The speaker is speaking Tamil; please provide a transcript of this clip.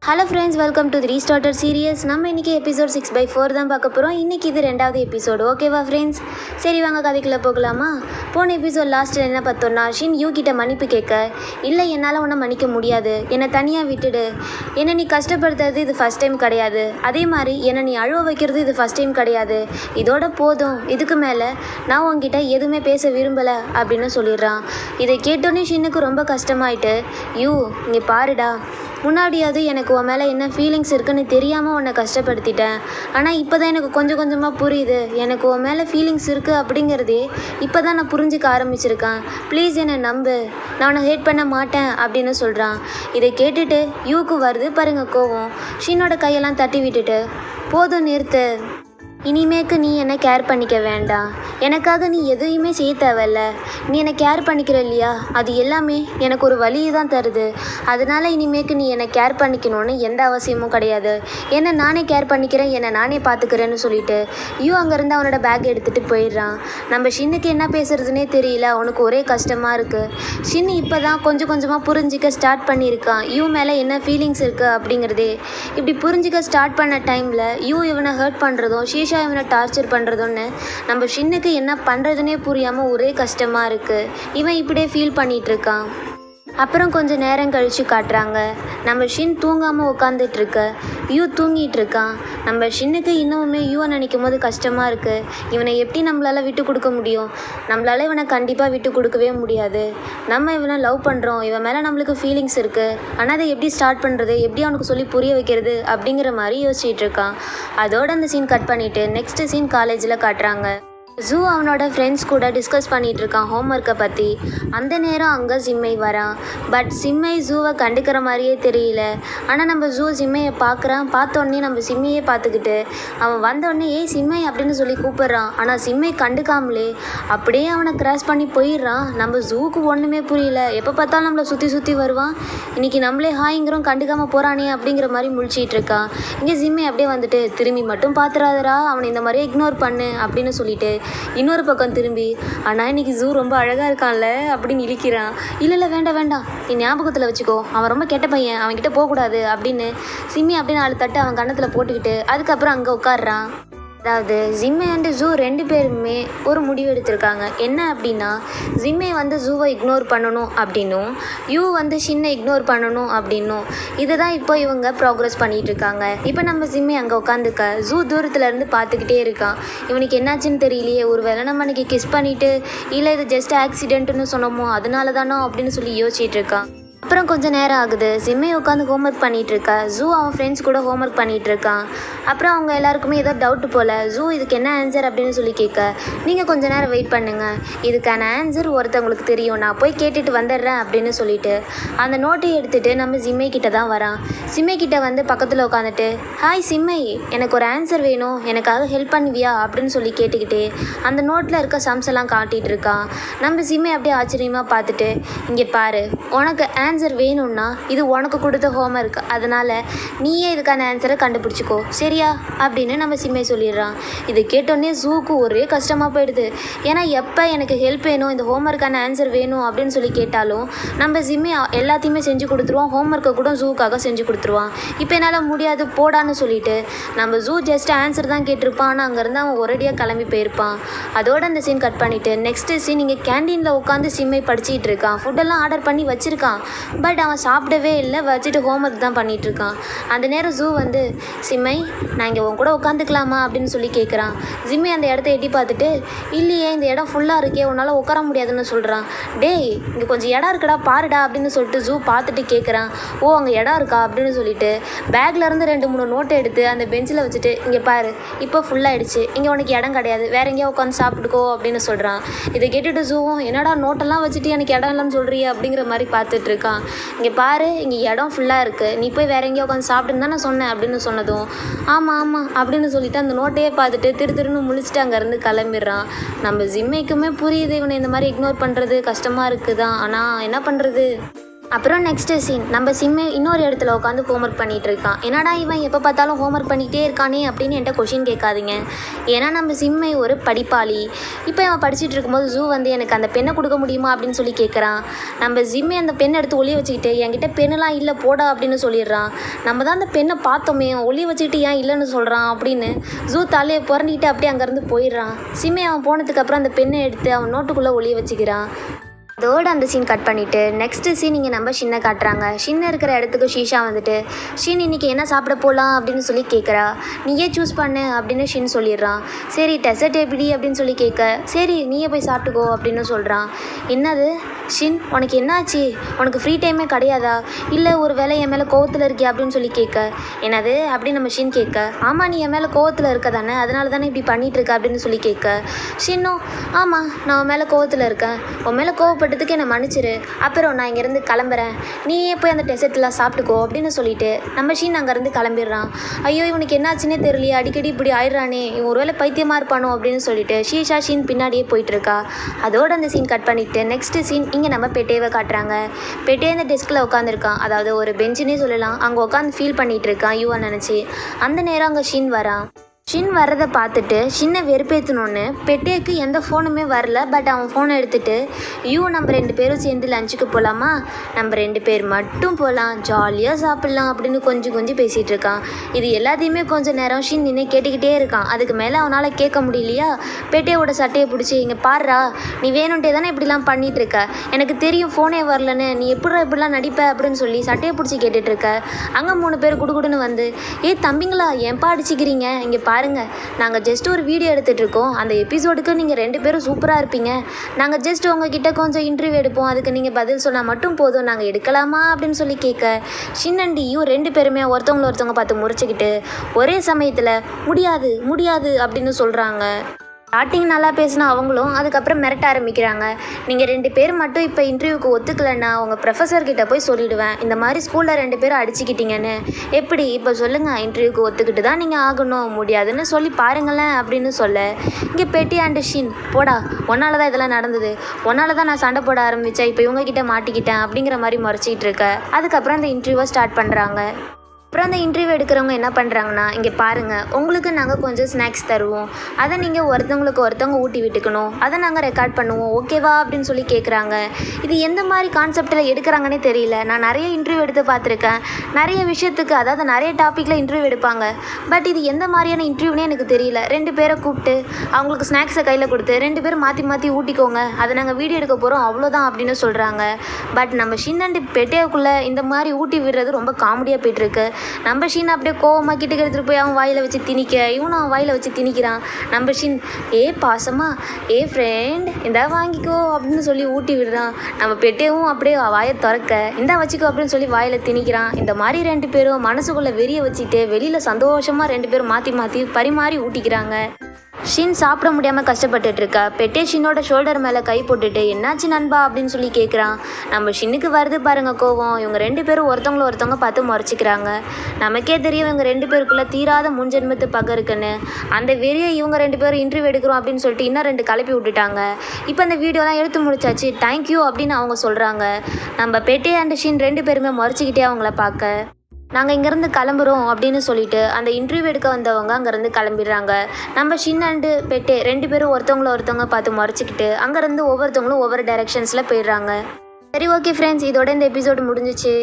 Hello friends, welcome to the restarter series. நம்ம இன்றைக்கி எபிசோட் 6/4 தான் பார்க்க போகிறோம். இன்றைக்கி இது 2வது எபிசோடு. ஓகேவா ஃப்ரெண்ட்ஸ்? சரி வாங்க கதைக்குள்ளே போகலாமா? போன எபிசோட் லாஸ்ட்டில் என்ன பார்த்தோன்னா, ஷின் யூ கிட்ட மன்னிப்பு கேட்க, இல்லை என்னால் உன்னை மன்னிக்க முடியாது, என்னை தனியாக விட்டுடு, என்னை நீ கஷ்டப்படுத்துறது இது ஃபஸ்ட் டைம் கிடையாது, அதே மாதிரி என்னை நீ அழுவ வைக்கிறது இது ஃபஸ்ட் டைம் கிடையாது, இதோட போதும், இதுக்கு மேலே நான் உன்கிட்ட எதுவுமே பேச விரும்பலை அப்படின்னு சொல்லிடுறான். இதை கேட்டோன்னே ஷின்னுக்கு ரொம்ப கஷ்டமாயிட்டு, யூ இங்கே பாருடா, முன்னாடியாவது எனக்கு உன் மேலே என்ன ஃபீலிங்ஸ் இருக்குன்னு தெரியாமல் உன்னை கஷ்டப்படுத்திட்டேன். ஆனால் இப்போ தான் எனக்கு கொஞ்சம் கொஞ்சமாக புரியுது, எனக்கு உன் மேலே ஃபீலிங்ஸ் இருக்குது அப்படிங்கிறதே இப்போ தான் நான் புரிஞ்சுக்க ஆரம்பிச்சிருக்கேன். ப்ளீஸ் என்னை நம்பு, நான் உன்னை ஹேட் பண்ண மாட்டேன் அப்படின்னு சொல்கிறான். இதை கேட்டுட்டு யூக்கு வருது பாருங்க கோவம். ஷின்னோட கையெல்லாம் தட்டி விட்டுட்டு, போதும் நிறுத்து, இனிமேக்கு நீ என்னை கேர் பண்ணிக்க வேண்டாம், எனக்காக நீ எதையுமே செய்ய தேவையில்ல, நீ என்னை கேர் பண்ணிக்கிற இல்லையா, அது எல்லாமே எனக்கு ஒரு வலியை தான் தருது, அதனால் இனிமேக்கு நீ என்னை கேர் பண்ணிக்கணும்னு எந்த அவசியமும் கிடையாது, என்னை நானே கேர் பண்ணிக்கிறேன், என்னை நானே பார்த்துக்கிறேன்னு சொல்லிட்டு யூ அங்கேருந்து அவனோட பேக் எடுத்துகிட்டு போயிடுறான். நம்ம ஷின்னுக்கு என்ன பேசுறதுனே தெரியல, அவனுக்கு ஒரே கஷ்டமாக இருக்குது. ஷின்னு இப்போ தான் கொஞ்சம் கொஞ்சமாக புரிஞ்சிக்க ஸ்டார்ட் பண்ணியிருக்கான் யூ மேலே என்ன ஃபீலிங்ஸ் இருக்குது அப்படிங்கிறதே. இப்படி புரிஞ்சிக்க ஸ்டார்ட் பண்ண டைமில் யூ இவனை ஹர்ட் பண்ணுறதும் இவனை டார்ச்சர் பண்ணுறதுன்னு நம்ம ஷின்னுக்கு என்ன பண்ணுறதுனே புரியாமல் ஒரே கஷ்டமாக இருக்குது. இவன் இப்படியே ஃபீல் பண்ணிகிட்டு இருக்கான். அப்புறம் கொஞ்சம் நேரம் கழித்து காட்டுறாங்க, நம்ம ஷின் தூங்காமல் உட்காந்துட்ருக்க, யூ தூங்கிட்டு இருக்கான். நம்ம ஷின்னுக்கு இன்னுமே யூவை நினைக்கும் போது கஷ்டமாக இருக்குது. இவனை எப்படி நம்மளால் விட்டு கொடுக்க முடியும்? நம்மளால் இவனை கண்டிப்பாக விட்டு கொடுக்கவே முடியாது. நம்ம இவனை லவ் பண்ணுறோம், இவன் மேலே நம்மளுக்கு ஃபீலிங்ஸ் இருக்குது, ஆனால் அதை எப்படி ஸ்டார்ட் பண்ணுறது, எப்படி அவனுக்கு சொல்லி புரிய வைக்கிறது அப்படிங்கிற மாதிரி யோசிச்சுட்டு இருக்கான். அதோடு அந்த சீன் கட் பண்ணிவிட்டு நெக்ஸ்ட் சீன் காலேஜில் காட்டுறாங்க. ஜூ அவனோட ஃப்ரெண்ட்ஸ் கூட டிஸ்கஸ் பண்ணிகிட்டு இருக்கான் ஹோம்ஒர்க்கை பற்றி. அந்த நேரம் அங்கே சிம்மை வரான். பட் சிம்மை ஜூவை கண்டுக்கிற மாதிரியே தெரியல. ஆனால் நம்ம ஜூ சிம்மையை பார்த்தோன்னே நம்ம சிம்மையே பார்த்துக்கிட்டு அவன் வந்தோடனே ஏய் சிம்மை அப்படின்னு சொல்லி கூப்பிட்றான். ஆனால் சிம்மை கண்டுக்காமலே அப்படியே அவனை கிராஸ் பண்ணி போயிடுறான். நம்ம ஜூவுக்கு ஒன்றுமே புரியல, எப்போ பார்த்தாலும் நம்மளை சுற்றி சுற்றி வருவான், இன்றைக்கி நம்மளே ஹாய்ங்கிறோம் கண்டுக்காமல் போகிறானே அப்படிங்கிற மாதிரி முழிச்சிட்டு இருக்கான். இங்கே சிம்மை அப்படியே வந்துட்டு திரும்பி மட்டும் பார்த்துறாதரா, அவனை இந்த மாதிரி இக்னோர் பண்ணு அப்படின்னு சொல்லிட்டு இன்னொரு பக்கம் திரும்பி, ஆனால் இன்னைக்கு ஜூ ரொம்ப அழகாக இருக்கான்ல அப்படின்னு இழிக்கிறான். இல்லை வேண்டாம் வேண்டாம், நீ ஞாபகத்தில் வச்சுக்கோ, அவன் ரொம்ப கெட்ட பையன், அவன்கிட்ட போகக்கூடாது அப்படின்னு சிம்மி அப்படின்னு 4 தட்டு அவன் கன்னத்தில் போட்டுக்கிட்டு அதுக்கப்புறம் அங்கே உட்காடுறான். அதாவது ஜிம்மை அண்டு ஜூ 2 பேருமே ஒரு முடிவு எடுத்திருக்காங்க. என்ன அப்படின்னா, ஜிம்மை வந்து ஜூவை இக்னோர் பண்ணணும் அப்படின்னும் யூ வந்து ஷின்னை இக்னோர் பண்ணணும் அப்படின்னும் இதை தான் இப்போ இவங்க ப்ராக்ரஸ் பண்ணிகிட்டு இருக்காங்க. இப்போ நம்ம ஜிம்மை அங்கே உட்காந்துக்க ஜூ தூரத்துலேருந்து பார்த்துக்கிட்டே இருக்கான். இவனுக்கு என்னாச்சுன்னு தெரியலையே, ஒரு வேளை நம்ம அன்றைக்கி கிஸ் பண்ணிவிட்டு இல்லை இது ஜஸ்ட் ஆக்சிடென்ட்டுன்னு சொன்னோமோ அதனால தானோ அப்படின்னு சொல்லி யோசிச்சுட்டு இருக்கான். அப்புறம் கொஞ்சம் நேரம் ஆகுது. சிம்மை உட்காந்து ஹோம்ஒர்க் பண்ணிகிட்டு இருக்கா. ஜூ அவன் ஃப்ரெண்ட்ஸ் கூட ஹோம்ஒர்க் பண்ணிகிட்டு இருக்கான். அப்புறம் அவங்க எல்லாருக்குமே ஏதோ டவுட்டு போல். ஜூ இதுக்கு என்ன ஆன்சர் அப்படின்னு சொல்லி கேட்க, நீங்கள் கொஞ்சம் நேரம் வெயிட் பண்ணுங்கள், இதுக்கான ஆன்சர் ஒருத்தவங்களுக்கு தெரியும், நான் போய் கேட்டுட்டு வந்துடுறேன் அப்படின்னு சொல்லிட்டு அந்த நோட்டை எடுத்துகிட்டு நம்ம சிம்மை கிட்ட தான் வரான். சிம்மை கிட்ட வந்து பக்கத்தில் உட்காந்துட்டு, ஹாய் சிம்மை, எனக்கு ஒரு ஆன்சர் வேணும், எனக்காக ஹெல்ப் பண்ணுவியா அப்படின்னு சொல்லி கேட்டுக்கிட்டே அந்த நோட்டில் இருக்க சம்ஸ் எல்லாம் காட்டிகிட்டு இருக்கான். நம்ம சிம்மை அப்படியே ஆச்சரியமாக பார்த்துட்டு, இங்கே பாரு, உனக்கு ஆன்சர் வேணும்னா இது உனக்கு கொடுத்த ஹோம்ஒர்க், அதனால் நீயே இதுக்கான ஆன்சரை கண்டுபிடிச்சிக்கோ சரியா அப்படின்னு நம்ம சிம்மை சொல்லிடுறான். இதை கேட்டோன்னே ஜூக்கு ஒரே கஷ்டமாக போயிடுது. ஏன்னா எப்போ எனக்கு ஹெல்ப் வேணும், இந்த ஹோம்ஒர்க்கான ஆன்சர் வேணும் அப்படின்னு சொல்லி கேட்டாலும் நம்ம சிம்மை எல்லாத்தையுமே செஞ்சு கொடுத்துருவான், ஹோம்ஒர்க்கை கூட ஜூக்காக செஞ்சு கொடுத்துருவான். இப்போ என்னால் முடியாது போடான்னு சொல்லிட்டு நம்ம ஜூ ஜஸ்ட் ஆன்சர் தான் கேட்டிருப்பான், ஆனால் அங்கேருந்து அவன் ஒரேடியாக கிளம்பி போயிருப்பான். அதோட அந்த சீன் கட் பண்ணிவிட்டு நெக்ஸ்ட் சீன் இங்கே கேண்டீனில் உட்காந்து சிம்மை படிச்சுக்கிட்டு இருக்கான். ஃபுட்டெல்லாம் ஆர்டர் பண்ணி வச்சுருக்கான். பட் அவன் சாப்பிடவே இல்லை, வச்சுட்டு ஹோம்ஒர்க் தான் பண்ணிகிட்ருக்கான். அந்த நேரம் ஜூ வந்து, சிம்மை நான் இங்கே உன் கூட உட்காந்துக்கலாமா அப்படின்னு சொல்லி கேட்குறான். சிம்மை அந்த இடத்த எட்டி பார்த்துட்டு, இல்லையே இந்த இடம் ஃபுல்லாக இருக்கே, உன்னால் உட்கார முடியாதுன்னு சொல்கிறான். டேய் இங்கே கொஞ்சம் இடம் இருக்குடா பாருடா அப்படின்னு சொல்லிட்டு ஜூ பார்த்துட்டு கேட்குறான். ஓ அங்கே இடம் இருக்கா அப்படின்னு சொல்லிட்டு பேக்லேருந்து 2-3 நோட்டை எடுத்து அந்த பெஞ்சில் வச்சுட்டு, இங்கே பாரு இப்போ ஃபுல்லாகிடுச்சு, இங்கே உனக்கு இடம் கிடையாது, வேற எங்கேயா உட்காந்து சாப்பிட்டுக்கோ அப்படின்னு சொல்கிறான். இதை கேட்டுட்டு ஜூவும், என்னடா நோட்டெல்லாம் வச்சுட்டு எனக்கு இடம் இல்லைன்னு சொல்கிறிய அப்படிங்கிற மாதிரி பார்த்துட்டு இருக்கான். இங்கே பாரு இங்கே இடம் ஃபுல்லாக இருக்குது, நீ போய் வேற எங்கேயோ உட்காந்து சாப்பிட்டுன்னு தான் நான் சொன்னேன் அப்படின்னு சொன்னதும், ஆமாம் அப்படின்னு சொல்லிட்டு அந்த நோட்டையே பார்த்துட்டு திருன்னு முழிச்சிட்டு அங்கேருந்து கிளம்பிடுறான். நம்ம ஜிம்மைக்குமே புரியுது இவனை இந்த மாதிரி இக்னோர் பண்ணுறது கஷ்டமாக இருக்குதான், ஆனால் என்ன பண்ணுறது. அப்புறம் நெக்ஸ்ட்டு சீன் நம்ம சிம்மே இன்னொரு இடத்துல உட்காந்து ஹோம்ஒர்க் பண்ணிகிட்டு இருக்கான். என்னடா இவன் எப்போ பார்த்தாலும் ஹோம்ஒர்க் பண்ணிகிட்டே இருக்கானே அப்படின்னு என்கிட்ட கொஷின் கேட்காதீங்க. ஏன்னா நம்ம சிம்மை ஒரு படிப்பாளி. இப்போ இவன் படிச்சுட்டு இருக்கும்போது ஜூ வந்து எனக்கு அந்த பெண்ணை கொடுக்க முடியுமா அப்படின்னு சொல்லி கேட்குறான். நம்ம சிம்மை அந்த பெண்ணை எடுத்து ஒளிய வச்சுக்கிட்டு என்கிட்ட பெண்ணெலாம் இல்லை போடா அப்படின்னு சொல்லிடுறான். நம்ம தான் அந்த பெண்ணை பார்த்தோமே ஒளிய வச்சுக்கிட்டு ஏன் இல்லைன்னு சொல்கிறான் அப்படின்னு ஜூ தலையை புரண்டிக்கிட்டு அப்படியே அங்கேருந்து போயிடுறான். சிம்மை அவன் போனதுக்கப்புறம் அந்த பெண்ணை எடுத்து அவன் நோட்டுக்குள்ளே ஒளிய வச்சுக்கிறான். அதோடு அந்த சீன் கட் பண்ணிவிட்டு நெக்ஸ்ட்டு சீன் இங்கே நம்ம ஷின்னை காட்டுறாங்க. ஷின் இருக்கிற இடத்துக்கு ஷீஷா வந்துட்டு ஷின் இன்றைக்கி என்ன சாப்பிட போகலாம் அப்படின்னு சொல்லி கேட்குறா. நீயே சூஸ் பண்ணு அப்படின்னு ஷின் சொல்லிடுறான். சரி டெசர்ட் எப்படி அப்படின்னு சொல்லி கேட்க சரி நீயே போய் சாப்பிட்டுக்கோ அப்படின்னு சொல்கிறான். என்னது ஷின் உனக்கு என்னாச்சு, உனக்கு ஃப்ரீ டைமே கிடையாதா, இல்லை ஒரு வேளை என் மேலே கோவத்தில் இருக்கியா அப்படின்னு சொல்லி கேட்க என்னது அப்படின்னு நம்ம ஷின் கேட்க ஆமாம் நீ என் மேலே கோவத்தில் இருக்க தானே அதனால தானே இப்படி பண்ணிகிட்ருக்க அப்படின்னு சொல்லி கேட்க ஷின்னும் ஆமாம் நான் உன் மேலே கோவத்தில் இருக்கேன், உன் மேலே கோவப்பட்டதுக்கு என்னை மன்னிச்சிரு, அப்புறம் நான் இங்கேருந்து கிளம்புறேன், நீயே போய் அந்த டெசர்ட்லாம் சாப்பிட்டுக்கோ அப்படின்னு சொல்லிட்டு நம்ம ஷின் அங்கேருந்து கிளம்பிடுறான். ஐயோ இவனுக்கு என்னாச்சுன்னே தெரியலையே அடிக்கடி இப்படி ஆயிடுறானே இவன் ஒரு வேளை பைத்தியமாக இருப்பானோ அப்படின்னு சொல்லிட்டு ஷீஷா ஷின் பின்னாடியே போயிட்டுருக்கா. அதோடு அந்த சீன் கட் பண்ணிவிட்டு நெக்ஸ்ட்டு சீன் இங்கே நம்ம பெட்டேவை காட்டுறாங்க. பெட்டே இந்த டெஸ்கில் உட்காந்துருக்கான், அதாவது ஒரு பெஞ்சுன்னே சொல்லலாம். அங்கே உட்காந்து ஃபீல் பண்ணிகிட்டு இருக்கான் யூவை நினச்சி. அந்த நேரம் அங்கே ஷின் வரான். ஷின் வர்றதை பார்த்துட்டு ஷின்னை வெறுப்பேற்றணுன்னு பெட்டேக்கு எந்த ஃபோனுமே வரல. பட் அவன் ஃபோனை எடுத்துகிட்டு யூ நம்ம 2 பேரும் சேர்ந்து லஞ்சுக்கு போகலாமா, நம்ம 2 பேர் மட்டும் போகலாம், ஜாலியாக சாப்பிட்லாம் அப்படின்னு கொஞ்சம் பேசிகிட்டு இருக்கான். இது எல்லாத்தையுமே கொஞ்சம் நேரம் ஷின் நின்று கேட்டுக்கிட்டே இருக்கான். அதுக்கு மேலே அவனால் கேட்க முடியலையா. பெட்டேவோட சட்டையை பிடிச்சி இங்கே பாடுறா நீ வேணுன்ட்டே தானே இப்படிலாம் பண்ணிகிட்டு இருக்க, எனக்கு தெரியும் ஃபோனே வரலன்னு, நீ எப்படிலாம் நடிப்ப அப்படின்னு சொல்லி சட்டையை பிடிச்சி கேட்டுட்ருக்க. அங்கே 3 பேர் குடுகுடுன்னு வந்து தம்பிங்களா ஏன்பா அடிச்சிக்கிறீங்க, இங்கே பாருங்க நாங்கள் ஜஸ்ட் ஒரு வீடியோ எடுத்துகிட்டு இருக்கோம், அந்த எபிசோடுக்கு நீங்கள் 2 பேரும் சூப்பராக இருப்பீங்க, நாங்கள் ஜஸ்ட் உங்ககிட்ட கொஞ்சம் இன்டர்வியூ எடுப்போம், அதுக்கு நீங்கள் பதில் சொன்னால் மட்டும் போதும், நாங்கள் எடுக்கலாமா அப்படின்னு சொல்லி கேட்க ஷின் அண்ட் யூ 2 பேருமே ஒருத்தவங்க பார்த்து முறைச்சிக்கிட்டு ஒரே சமயத்தில் முடியாது முடியாது அப்படின்னு சொல்கிறாங்க. ஸ்டார்டிங் நல்லா பேசினா அவங்களும் அதுக்கப்புறம் மிரட்ட ஆரம்பிக்கிறாங்க. நீங்கள் 2 பேர் மட்டும் இப்போ இன்டர்வியூக்கு ஒத்துக்கலைன்னா உங்கள் ப்ரொஃபஸர்கிட்ட போய் சொல்லிவிடுவேன், இந்த மாதிரி ஸ்கூலில் 2 பேரும் அடிச்சிக்கிட்டீங்கன்னு. எப்படி இப்போ சொல்லுங்கள், இன்டர்வியூக்கு ஒத்துக்கிட்டு தான் நீங்கள் ஆகணும், முடியாதுன்னு சொல்லி பாருங்களேன் அப்படின்னு சொல்ல இங்கே பெட்டி அண்ட் ஷின் போடா ஒன்னால தான் இதெல்லாம் நடந்தது, ஒன்னால தான் நான் சண்டை போட ஆரம்பித்தேன், இப்போ இவங்ககிட்ட மாட்டிக்கிட்டேன் அப்படிங்கிற மாதிரி முறைச்சிக்கிட்டு இருக்க. அதுக்கப்புறம் அந்த இன்டர்வியூவை ஸ்டார்ட் பண்ணுறாங்க. அப்புறம் அந்த இன்டர்வியூ எடுக்கிறவங்க என்ன பண்ணுறாங்கன்னா இங்கே பாருங்கள் உங்களுக்கு நாங்கள் கொஞ்சம் ஸ்நாக்ஸ் தருவோம், அதை நீங்கள் ஒருத்தவங்க ஊட்டி விட்டுக்கணும், அதை நாங்கள் ரெக்கார்ட் பண்ணுவோம் ஓகேவா அப்படின்னு சொல்லி கேட்குறாங்க. இது எந்த மாதிரி கான்செப்டில் எடுக்கிறாங்கன்னே தெரியல. நான் நிறைய இன்டர்வியூ எடுத்து பார்த்துருக்கேன், நிறைய விஷயத்துக்கு அதாவது நிறைய டாப்பிக்கில் இன்டர்வியூ எடுப்பாங்க. பட் இது எந்த மாதிரியான இன்டர்வியூனே எனக்கு தெரியல. 2 பேரை கூப்பிட்டு அவங்களுக்கு ஸ்நாக்ஸை கையில் கொடுத்து 2 பேரும் மாற்றி ஊட்டிக்கோங்க, அதை நாங்கள் வீடியோ எடுக்க போகிறோம் அவ்வளோதான் அப்படின்னு சொல்கிறாங்க. பட் நம்ம ஷின் அண்ட் பெட்டேவுக்குள்ளே இந்த மாதிரி ஊட்டி விடுறது ரொம்ப காமெடியாக போய்ட்டுருக்கு. நம்ம ஷின் அப்படியே கோவமாக கிட்டக்கு எடுத்துகிட்டு போய் அவன் வாயில் வச்சு திணிக்க இவனும் அவன் வாயில் வச்சு திணிக்கிறான். நம்ம ஷின் பாசமா ஃப்ரெண்ட் இந்தா வாங்கிக்கோ அப்படின்னு சொல்லி ஊட்டி விடுறான். நம்ம பெட்டேவும் அப்படியே வாயை திறக்க இந்தா வச்சுக்கோ அப்படின்னு சொல்லி வாயில் திணிக்கிறான். இந்த மாதிரி 2 பேரும் மனசுக்குள்ளே வெறிய வச்சுட்டு வெளியில் சந்தோஷமாக 2 பேரும் மாற்றி பரிமாறி ஊட்டிக்கிறாங்க. ஷின் சாப்பிட முடியாமல் கஷ்டப்பட்டுட்டு இருக்கா. பெட்டே ஷின்னோட ஷோல்டர் மேலே கை போட்டுட்டு என்னாச்சு நண்பா அப்படின்னு சொல்லி கேட்குறான். நம்ம ஷின்னுக்கு வருது பாருங்க கோவம். இவங்க 2 பேரும் ஒருத்தவங்க பார்த்து முறைச்சிக்கிறாங்க. நமக்கே தெரியும் இவங்க 2 பேருக்குள்ளே தீராத முன்ஜென்மத்து பகை இருக்குன்னு. அந்த வெறியை இவங்க 2 பேரும் இன்டர்வியூ எடுக்கிறோம் அப்படின்னு சொல்லிட்டு இன்னும் 2 கிளப்பி விட்டுட்டாங்க. இப்போ அந்த வீடியோலாம் எடுத்து முடிச்சாச்சு தேங்க்யூ அப்படின்னு அவங்க சொல்கிறாங்க. நம்ம பெட்டே அண்ட் ஷின் 2 பேருமே முறைச்சிக்கிட்டே அவங்கள பார்க்க நாங்கள் இங்கேருந்து கிளம்புறோம் அப்படின்னு சொல்லிட்டு அந்த இன்டர்வியூ எடுக்க வந்தவங்க அங்கேருந்து கிளம்பிடுறாங்க. நம்ம ஷின் அண்டு பெட்டே 2 பேரும் ஒருத்தவங்க பார்த்து முறைச்சிக்கிட்டு அங்கேருந்து ஒவ்வொருத்தவங்களும் ஒவ்வொரு டைரெக்ஷன்ஸில் போயிடுறாங்க. சரி ஓகே ஃப்ரெண்ட்ஸ், இதோட இந்த எபிசோடு முடிஞ்சிச்சு.